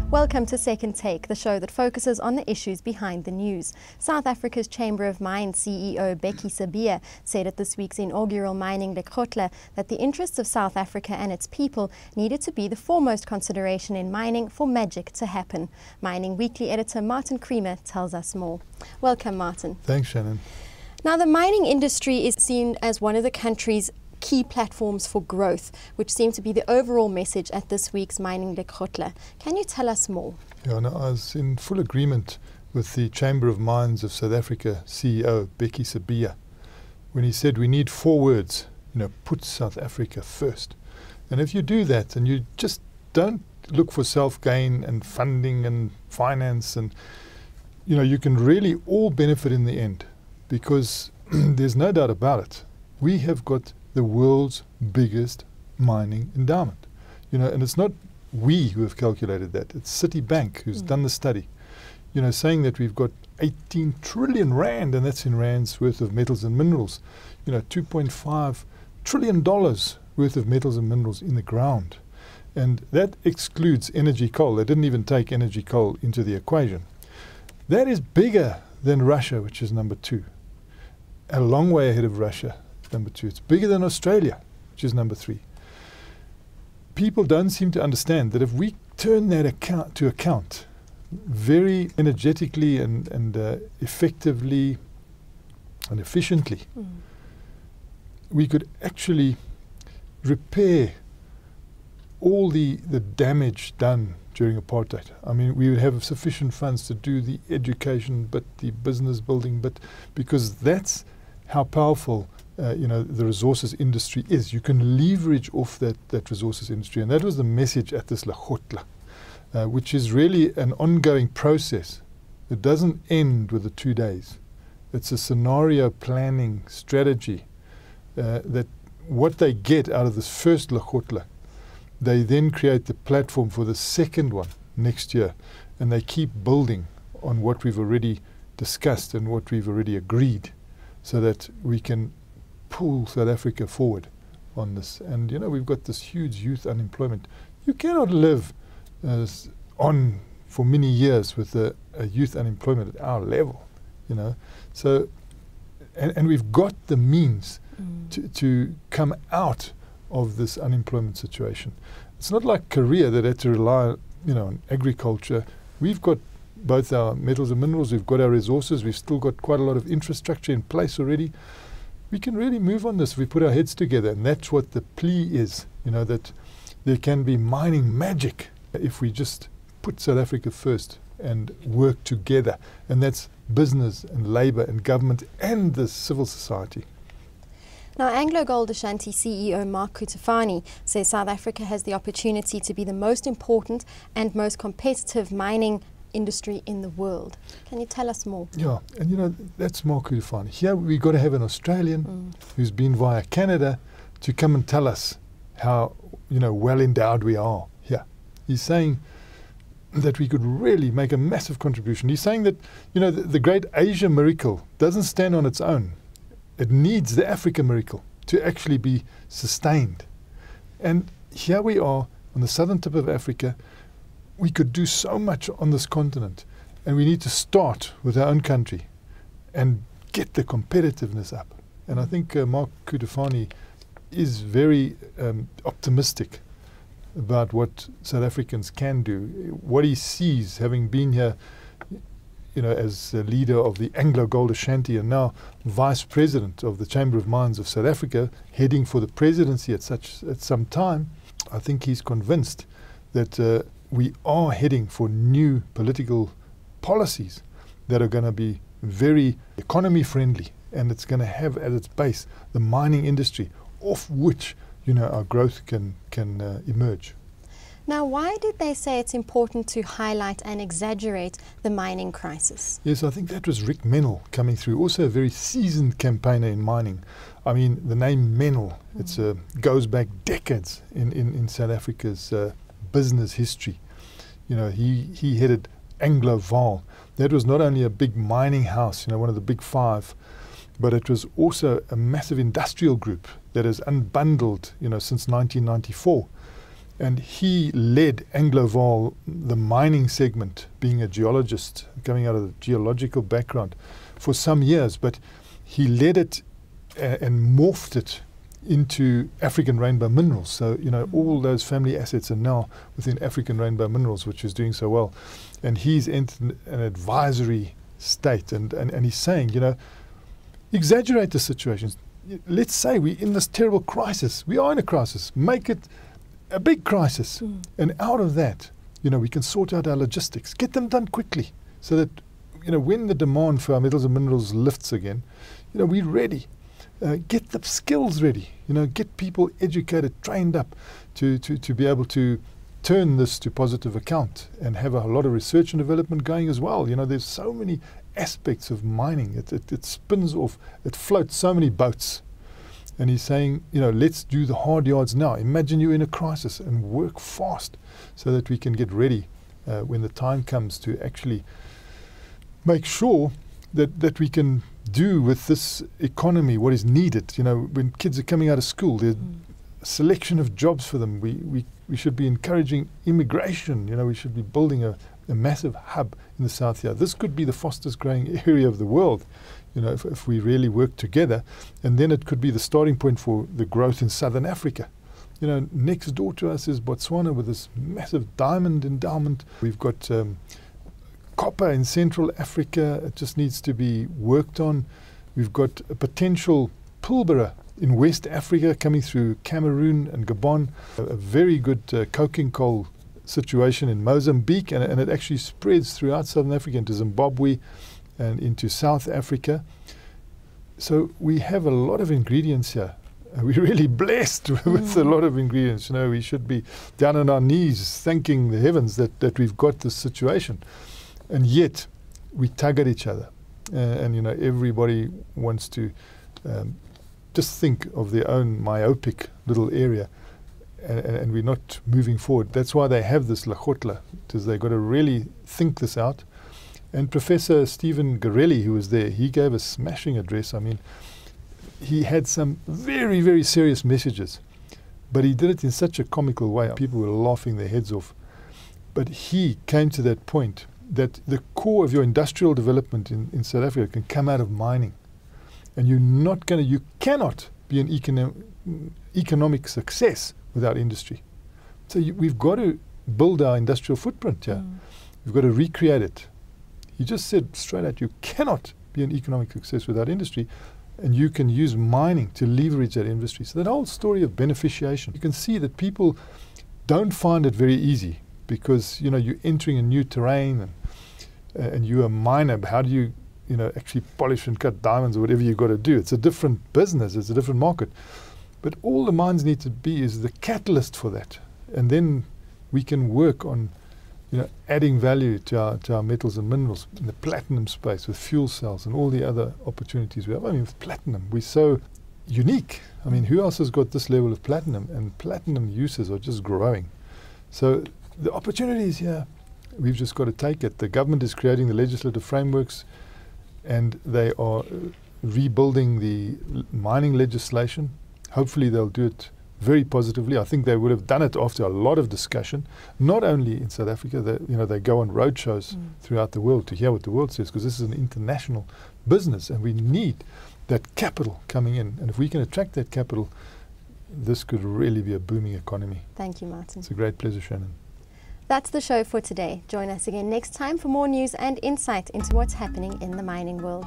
Welcome to Second Take, the show that focuses on the issues behind the news. South Africa's Chamber of Mines CEO Becky Sibiya said at this week's inaugural mining lekgotla that the interests of South Africa and its people needed to be the foremost consideration in mining for magic to happen. Mining Weekly editor Martin Creamer tells us more. Welcome, Martin. Thanks, Shannon. Now, the mining industry is seen as one of the country's key platforms for growth, which seemed to be the overall message at this week's mining lekgotla. Can you tell us more? Yeah, no, I was in full agreement with the Chamber of Mines of South Africa CEO Becky Sibiya when he said we need 4 words, put South Africa first. And if you do that and you just don't look for self-gain and funding and finance, and you can really all benefit in the end, because there's no doubt about it. We have got the world's biggest mining endowment, and it's not we who have calculated that. It's Citibank who's done the study, saying that we've got 18 trillion rand, and that's in rands worth of metals and minerals, $2.5 trillion worth of metals and minerals in the ground. And that excludes energy coal. They didn't even take energy coal into the equation. That is bigger than Russia, which is number 2. A long way ahead of Russia. Number 2. It's bigger than Australia, which is number 3. People don't seem to understand that if we turn that to account very energetically and effectively and efficiently, we could actually repair all the damage done during apartheid. I mean, we would have sufficient funds to do the education but the business building but because that's how powerful the resources industry is. You can leverage off that resources industry, and that was the message at this lekgotla, which is really an ongoing process. It doesn't end with the 2 days. It's a scenario planning strategy that what they get out of this first lekgotla, they then create the platform for the second one next year, and they keep building on what we've already discussed and what we've already agreed, so that we can pull South Africa forward on this. And we've got this huge youth unemployment. You cannot live on for many years with a youth unemployment at our level, So, and we've got the means to come out of this unemployment situation. It's not like Korea that had to rely, on agriculture. We've got both our metals and minerals, we've got our resources, we've still got quite a lot of infrastructure in place already. We can really move on this if we put our heads together, and that's what the plea is, that there can be mining magic if we just put South Africa first and work together, and that's business and labour and government and the civil society. Now, AngloGold Ashanti CEO Mark Cutifani says South Africa has the opportunity to be the most important and most competitive mining industry in the world. Can you tell us more? Yeah, and that's Mark Cutifani. Here we've got to have an Australian who's been via Canada to come and tell us how well endowed we are here. He's saying that we could really make a massive contribution. He's saying that the great Asia miracle doesn't stand on its own. It needs the Africa miracle to actually be sustained. And here we are on the southern tip of Africa. We could do so much on this continent, and we need to start with our own country and get the competitiveness up. And I think Mark Cutifani is very optimistic about what South Africans can do. What he sees, having been here, as a leader of the AngloGold Ashanti and now Vice President of the Chamber of Mines of South Africa, heading for the presidency at some time, I think he's convinced that we are heading for new political policies that are going to be very economy friendly, and it's going to have at its base the mining industry, off which our growth can emerge. Now, why did they say it's important to highlight and exaggerate the mining crisis? Yes, I think that was Rick Menell coming through, also a very seasoned campaigner in mining. I mean, the name Menell, goes back decades in South Africa's business history. He headed Anglo Vaal. That was not only a big mining house, one of the big 5, but it was also a massive industrial group that has unbundled, since 1994. And he led Angloval, the mining segment, being a geologist, coming out of the geological background, for some years. But he led it and morphed it into African Rainbow Minerals. So, all those family assets are now within African Rainbow Minerals, which is doing so well. And he's entered an advisory state. And he's saying, exaggerate the situations. Let's say we're in this terrible crisis. We are in a crisis. Make it a big crisis. And out of that, we can sort out our logistics. Get them done quickly so that, when the demand for our metals and minerals lifts again, we're ready. Get the skills ready, get people educated, trained up to be able to turn this to positive account and have a lot of research and development going as well. There's so many aspects of mining. It spins off, it floats so many boats. And he's saying, let's do the hard yards now. Imagine you're in a crisis and work fast so that we can get ready when the time comes to actually make sure that we can do with this economy what is needed. When kids are coming out of school, there's a selection of jobs for them. We should be encouraging immigration. We should be building a massive hub in the south here. This could be the fastest growing area of the world, if we really work together. And then it could be the starting point for the growth in southern Africa. Next door to us is Botswana with this massive diamond endowment. We've got copper in Central Africa. It just needs to be worked on. We've got a potential Pilbara in West Africa coming through Cameroon and Gabon. A very good coking coal situation in Mozambique, and it actually spreads throughout Southern Africa into Zimbabwe and into South Africa. So we have a lot of ingredients here. We're really blessed with a lot of ingredients. We should be down on our knees thanking the heavens that we've got this situation. And yet, we tug at each other. And everybody wants to just think of their own myopic little area. And we're not moving forward. That's why they have this Lekgotla, because they've got to really think this out. And Professor Stephen Garelli, who was there, he gave a smashing address. He had some very, very serious messages. But he did it in such a comical way. People were laughing their heads off. But he came to that point that the core of your industrial development in South Africa can come out of mining. And you cannot be an economic success without industry. So we've got to build our industrial footprint here. We've got to recreate it. He just said straight out, you cannot be an economic success without industry, and you can use mining to leverage that industry. So that whole story of beneficiation, you can see that people don't find it very easy because, you're entering a new terrain and you're a miner. How do you, actually polish and cut diamonds or whatever you've got to do? It's a different business. It's a different market. But all the mines need to be is the catalyst for that. And then we can work on, adding value to our metals and minerals in the platinum space with fuel cells and all the other opportunities we have. With platinum, we're so unique. Who else has got this level of platinum? And platinum uses are just growing. So the opportunities here, we've just got to take it. The government is creating the legislative frameworks, and they are rebuilding the mining legislation. Hopefully they'll do it very positively. I think they would have done it after a lot of discussion, not only in South Africa. They go on road shows throughout the world to hear what the world says, because this is an international business and we need that capital coming in. And if we can attract that capital, this could really be a booming economy. Thank you, Martin. It's a great pleasure, Shannon. That's the show for today. Join us again next time for more news and insight into what's happening in the mining world.